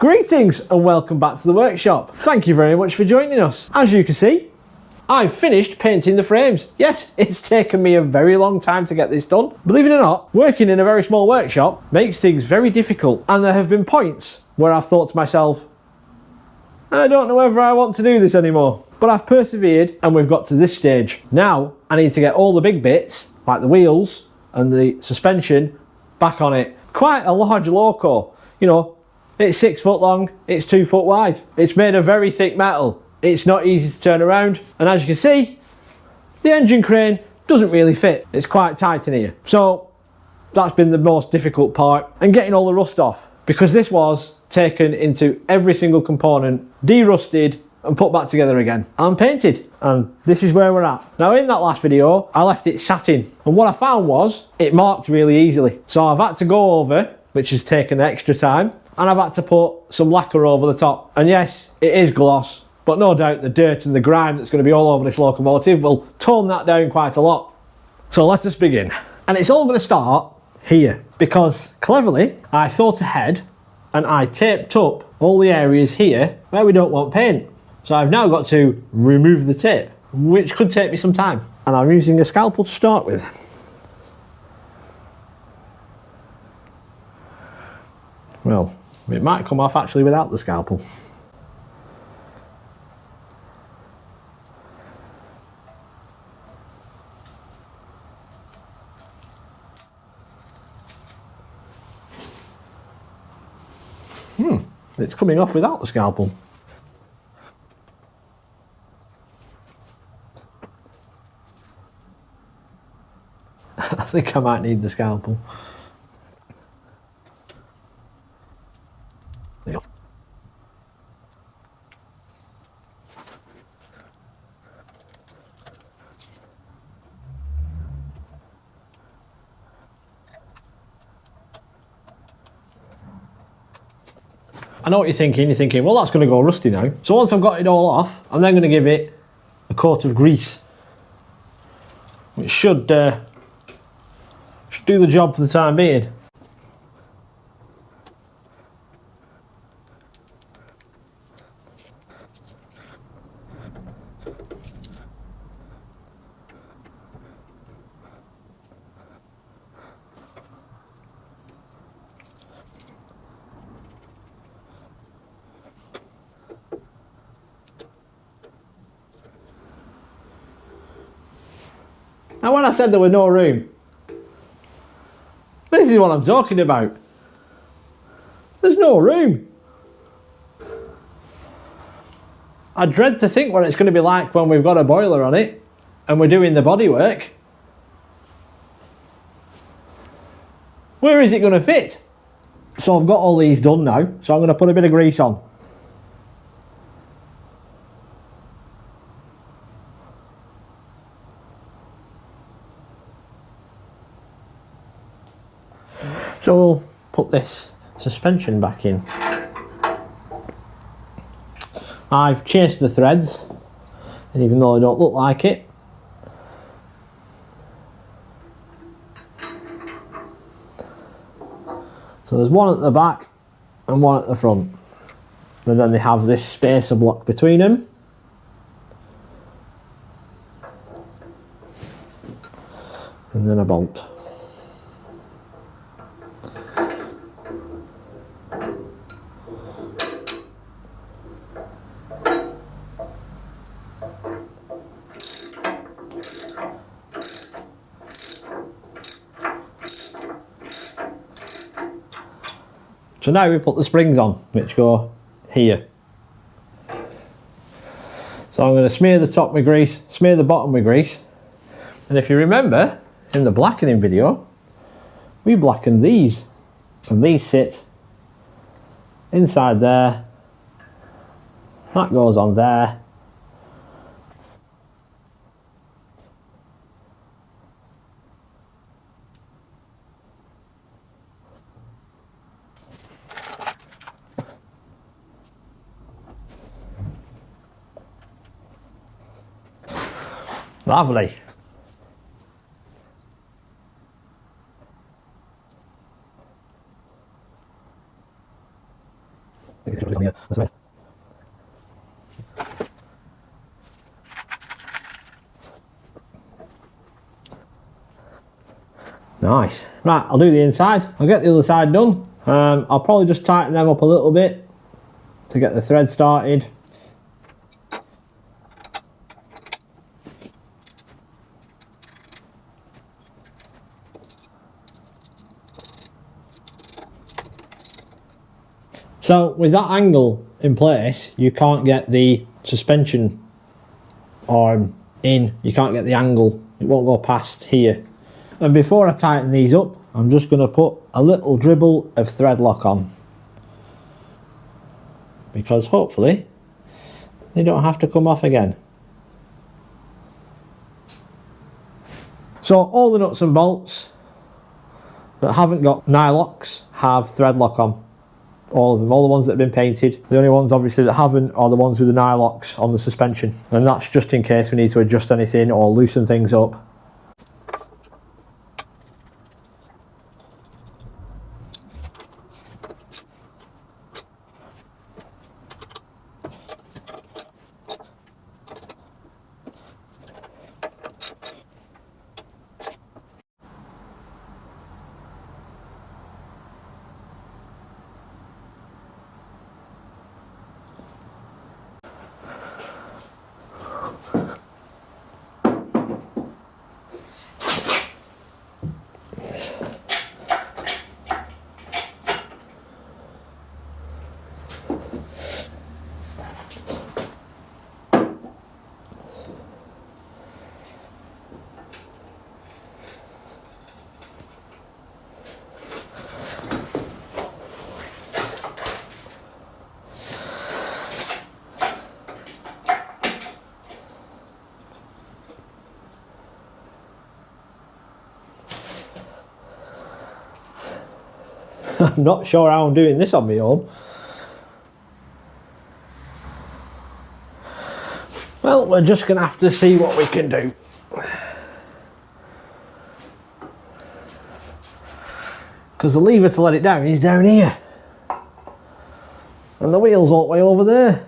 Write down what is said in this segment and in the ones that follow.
Greetings and welcome back to the workshop. Thank you very much for joining us. As you can see, I've finished painting the frames. Yes, it's taken me a very long time to get this done. Believe it or not, working in a very small workshop makes things very difficult, and there have been points where I've thought to myself, I don't know whether I want to do this anymore. But I've persevered and we've got to this stage. Now I need to get all the big bits, like the wheels and the suspension, back on it. Quite a large Loco, you know, it's 6 foot long, it's 2 foot wide. It's made of very thick metal. It's not easy to turn around, and as you can see, the engine crane doesn't really fit. It's quite tight in here. So that's been the most difficult part, and getting all the rust off, because this was taken into every single component, de-rusted and put back together again and painted. And this is where we're at. Now in that last video, I left it satin, and what I found was it marked really easily. So I've had to go over, which has taken extra time, and I've had to put some lacquer over the top. And yes, it is gloss, but no doubt the dirt and the grime that's going to be all over this locomotive will tone that down quite a lot. So let us begin. And it's all going to start here, because cleverly I thought ahead and I taped up all the areas here where we don't want paint. So I've now got to remove the tape, which could take me some time. And I'm using a scalpel to start with. Well, it might come off actually without the scalpel. It's coming off without the scalpel. I think I might need the scalpel. There you go. I know what you're thinking. You're thinking, well, that's going to go rusty now. So once I've got it all off, I'm then going to give it a coat of grease, which should do the job for the time being. Now when I said there was no room, this is what I'm talking about. There's no room. I dread to think what it's going to be like when we've got a boiler on it and we're doing the bodywork. Where is it going to fit? So I've got all these done now, so I'm going to put a bit of grease on. So we'll put this suspension back in. I've chased the threads, and even though they don't look like it, so there's one at the back and one at the front, and then they have this spacer block between them. And then a bolt. So now we put the springs on, which go here. So I'm going to smear the top with grease, smear the bottom with grease. And if you remember, in the blackening video, we blackened these. And these sit inside there. That goes on there. Lovely. Nice. Right, I'll do the inside. I'll get the other side done. I'll probably just tighten them up a little bit to get the thread started. So with that angle in place, you can't get the suspension arm in, you can't get the angle, it won't go past here. And before I tighten these up, I'm just going to put a little dribble of thread lock on, because hopefully they don't have to come off again. So all the nuts and bolts that haven't got nylocks have thread lock on. All of them, all the ones that have been painted. The only ones obviously that haven't are the ones with the nylocks on the suspension, and that's just in case we need to adjust anything or loosen things up. I'm not sure how I'm doing this on my own. Well, we're just going to have to see what we can do. Because the lever to let it down is down here. And the wheel's all the way over there.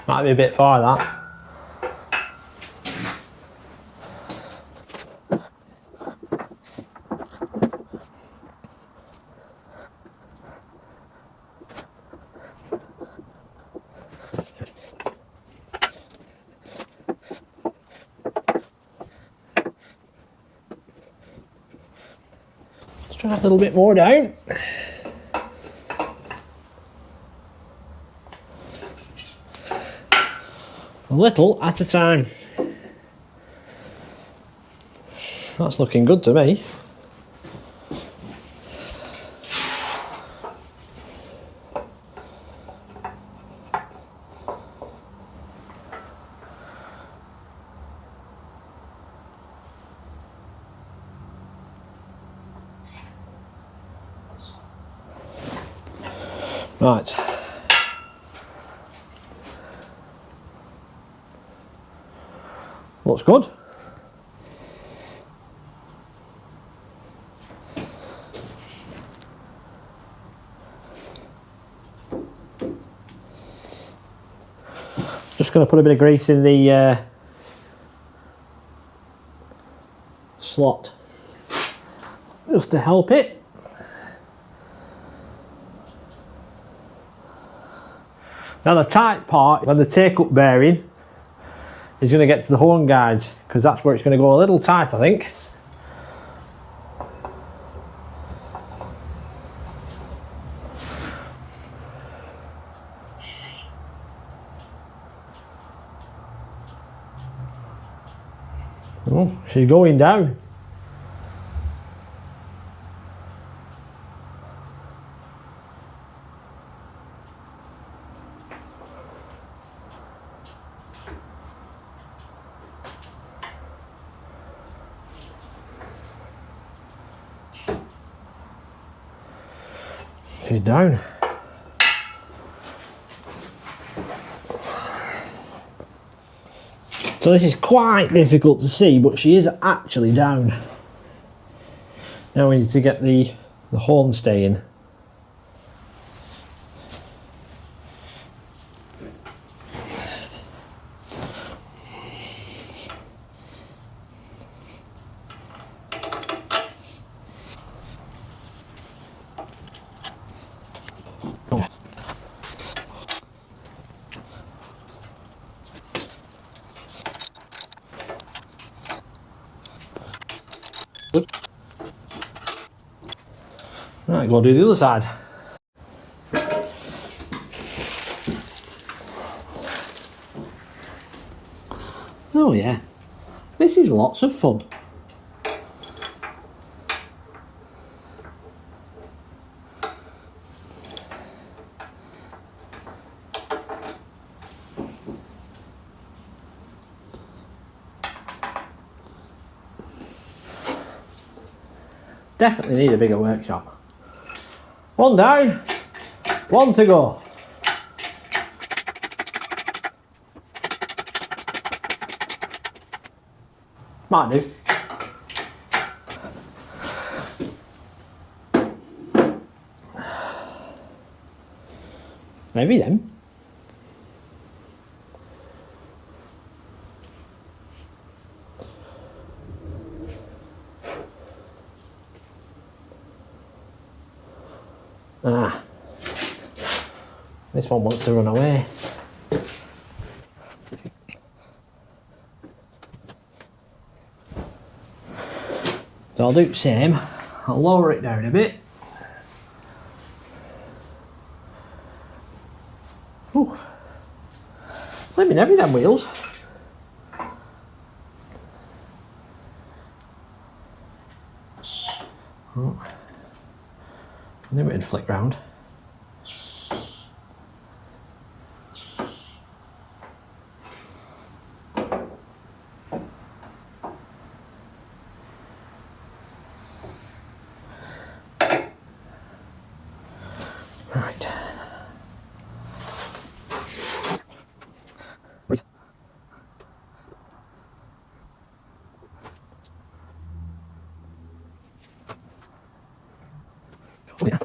Might be a bit far, that. Let's try a little bit more down. A little at a time. That's looking good to me. Right. Looks good. Just going to put a bit of grease in the slot just to help it. Now the tight part, when the take-up bearing is going to get to the horn guides, because that's where it's going to go a little tight, I think. Oh, she's going down. She's down. So this is quite difficult to see, but she is actually down. Now we need to get the horn stay in. Right, go do the other side. Oh yeah, this is lots of fun. Definitely need a bigger workshop. One down, one to go. Might do. Maybe then. Ah, this one wants to run away. So I'll do the same. I'll lower it down a bit. Ooh. Living heavy them wheels. Oh. I knew it'd flick round. Right. Wait. Oh yeah.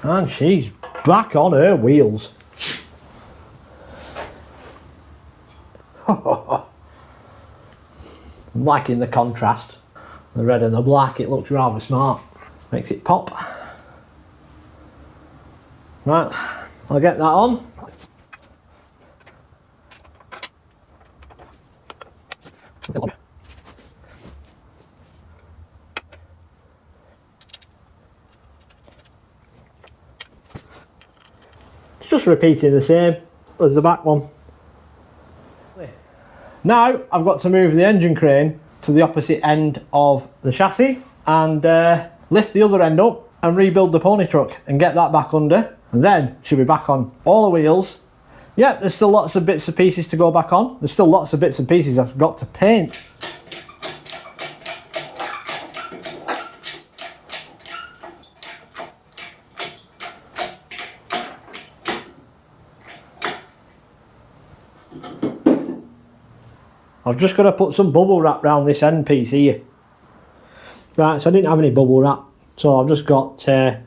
And she's back on her wheels. I'm liking the contrast. The red and the black, it looks rather smart. Makes it pop. Right, I'll get that on. It's just repeating the same as the back one. Now I've got to move the engine crane to the opposite end of the chassis and lift the other end up and rebuild the pony truck and get that back under, and then she'll be back on all the wheels. Yeah, there's still lots of bits and pieces to go back on. There's still lots of bits and pieces I've got to paint. I've just got to put some bubble wrap around this end piece here. Right, so I didn't have any bubble wrap, so I've just got a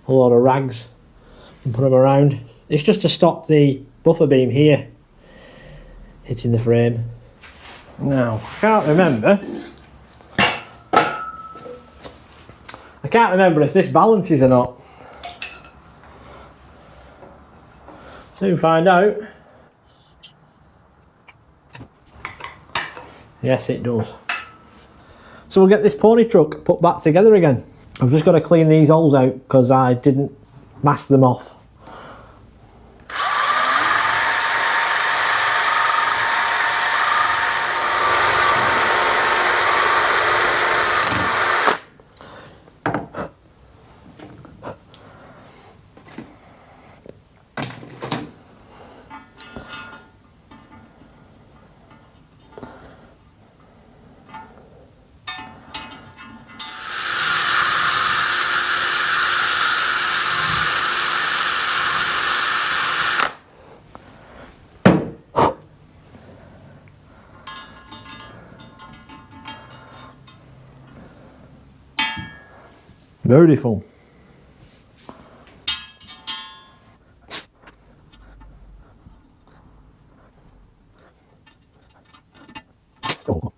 load of rags and put them around. It's just to stop the buffer beam here hitting the frame. Now, I can't remember if this balances or not. Soon find out. Yes, it does. So we'll get this pony truck put back together again. I've just got to clean these holes out because I didn't mask them off. Beautiful. Oh.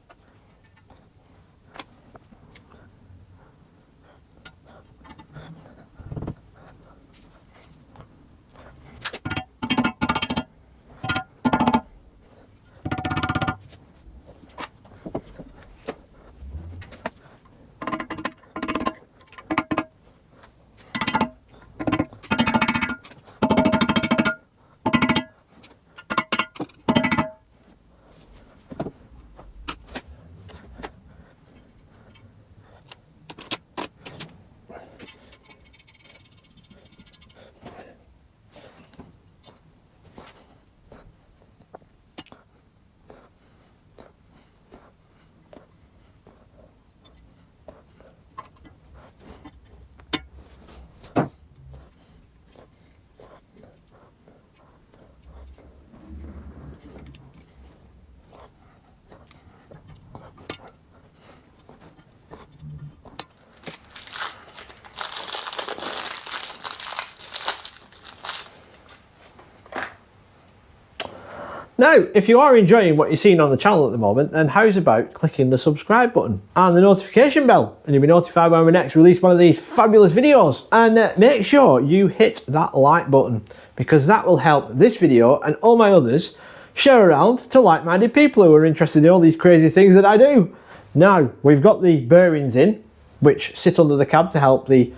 Now, if you are enjoying what you're seeing on the channel at the moment, then how's about clicking the subscribe button and the notification bell, and you'll be notified when we next release one of these fabulous videos. And make sure you hit that like button, because that will help this video and all my others share around to like-minded people who are interested in all these crazy things that I do. Now, we've got the bearings in, which sit under the cab to help the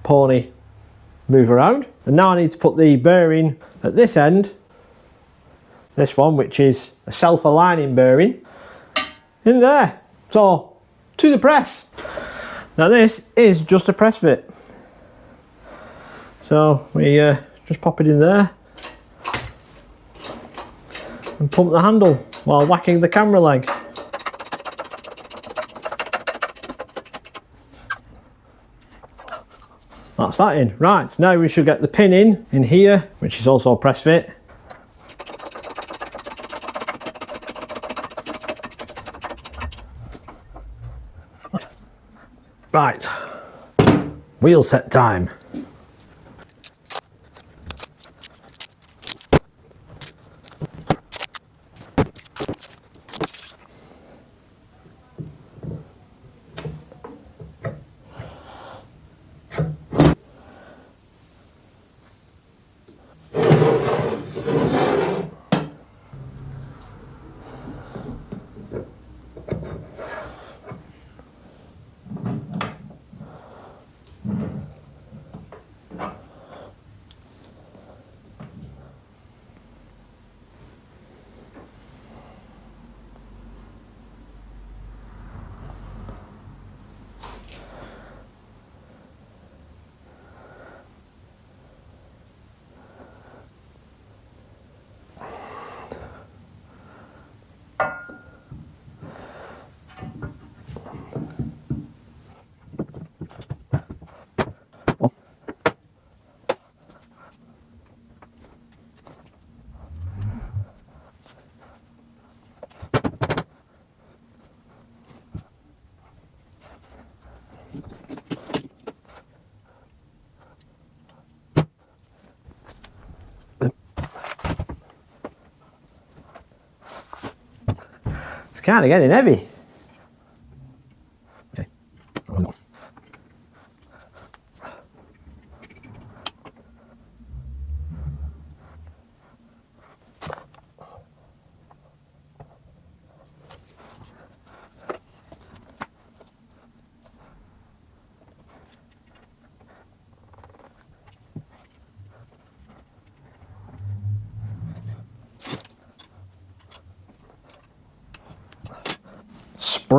pony move around. And now I need to put the bearing at this end, this one, which is a self-aligning bearing, in there. So, to the press. Now this is just a press fit. So we just pop it in there and pump the handle while whacking the camera leg. That's that in. Right, now we should get the pin in here, which is also a press fit. Right, wheel set time. It's kind of getting heavy. Okay.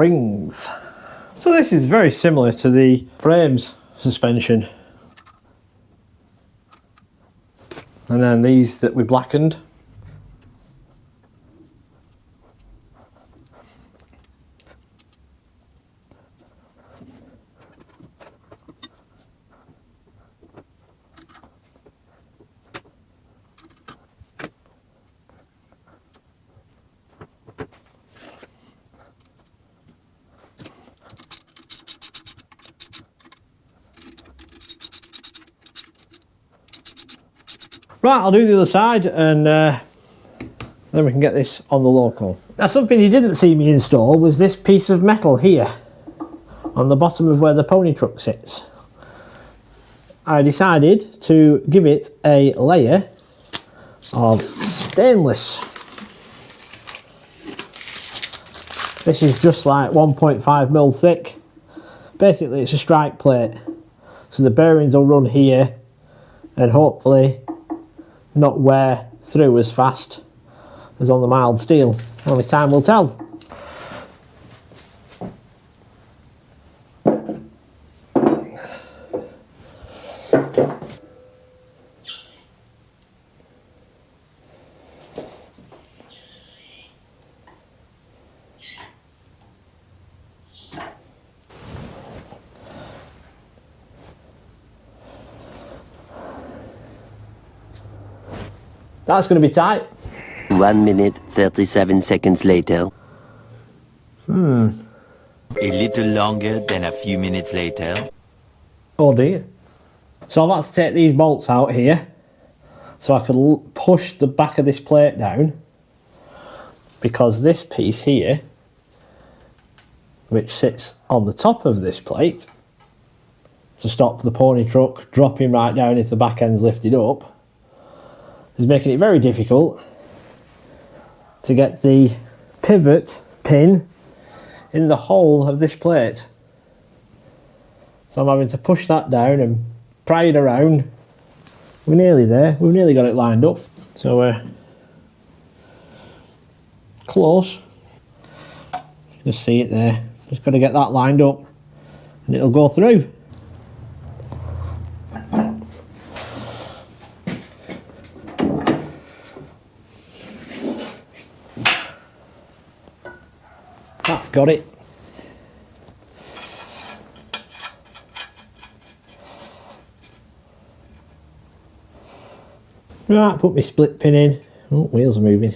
springs. So this is very similar to the frames suspension. And then these that we blackened. Right, I'll do the other side and then we can get this on the Loco. Now something you didn't see me install was this piece of metal here on the bottom of where the pony truck sits. I decided to give it a layer of stainless. This is just like 1.5mm thick. Basically it's a strike plate. So the bearings will run here and hopefully not wear through as fast as on the mild steel. Only time will tell. That's going to be tight. 1 minute, 37 seconds later. A little longer than a few minutes later. Oh dear. So I've had to take these bolts out here so I could push the back of this plate down, because this piece here, which sits on the top of this plate to stop the pony truck dropping right down if the back end's lifted up, is making it very difficult to get the pivot pin in the hole of this plate. So I'm having to push that down and pry it around. We're nearly there, we've nearly got it lined up. So we're close. Just see it there. Just got to get that lined up and it'll go through. That's got it. Right, put my split pin in. Oh, wheels are moving.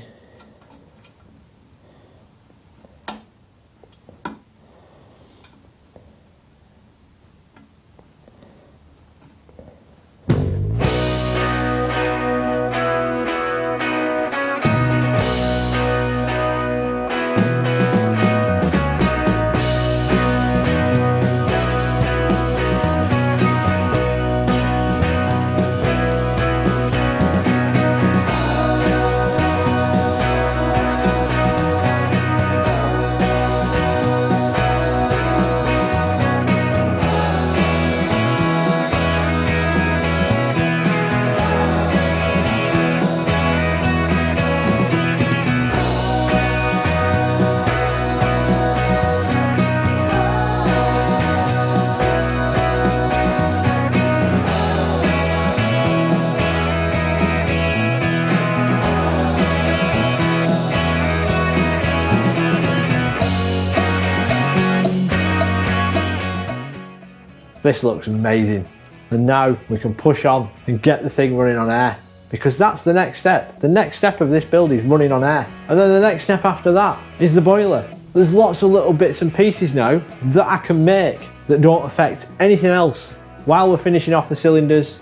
This looks amazing. And now we can push on and get the thing running on air, because that's the next step. The next step of this build is running on air. And then the next step after that is the boiler. There's lots of little bits and pieces now that I can make that don't affect anything else. While we're finishing off the cylinders,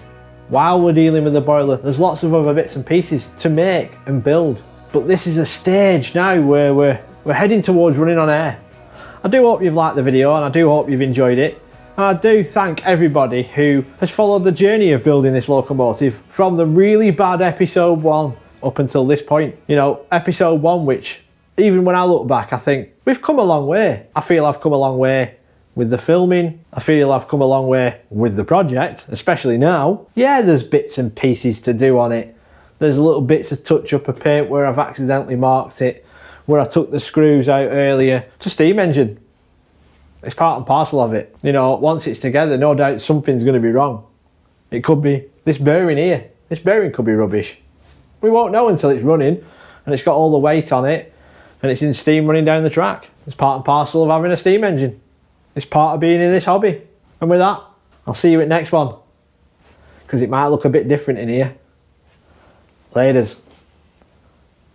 while we're dealing with the boiler, there's lots of other bits and pieces to make and build. But this is a stage now where we're heading towards running on air. I do hope you've liked the video and I do hope you've enjoyed it. I do thank everybody who has followed the journey of building this locomotive from the really bad episode 1 up until this point. You know, episode 1, which even when I look back, I think we've come a long way. I feel I've come a long way with the filming. I feel I've come a long way with the project, especially now. Yeah, there's bits and pieces to do on it. There's little bits of touch up of paint where I've accidentally marked it, where I took the screws out earlier. It's a steam engine. It's part and parcel of it. You know, once it's together, no doubt something's going to be wrong. It could be this bearing here. This bearing could be rubbish. We won't know until it's running and it's got all the weight on it and it's in steam running down the track. It's part and parcel of having a steam engine. It's part of being in this hobby. And with that, I'll see you at next one, because it might look a bit different in here. Laters.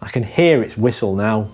I can hear its whistle now.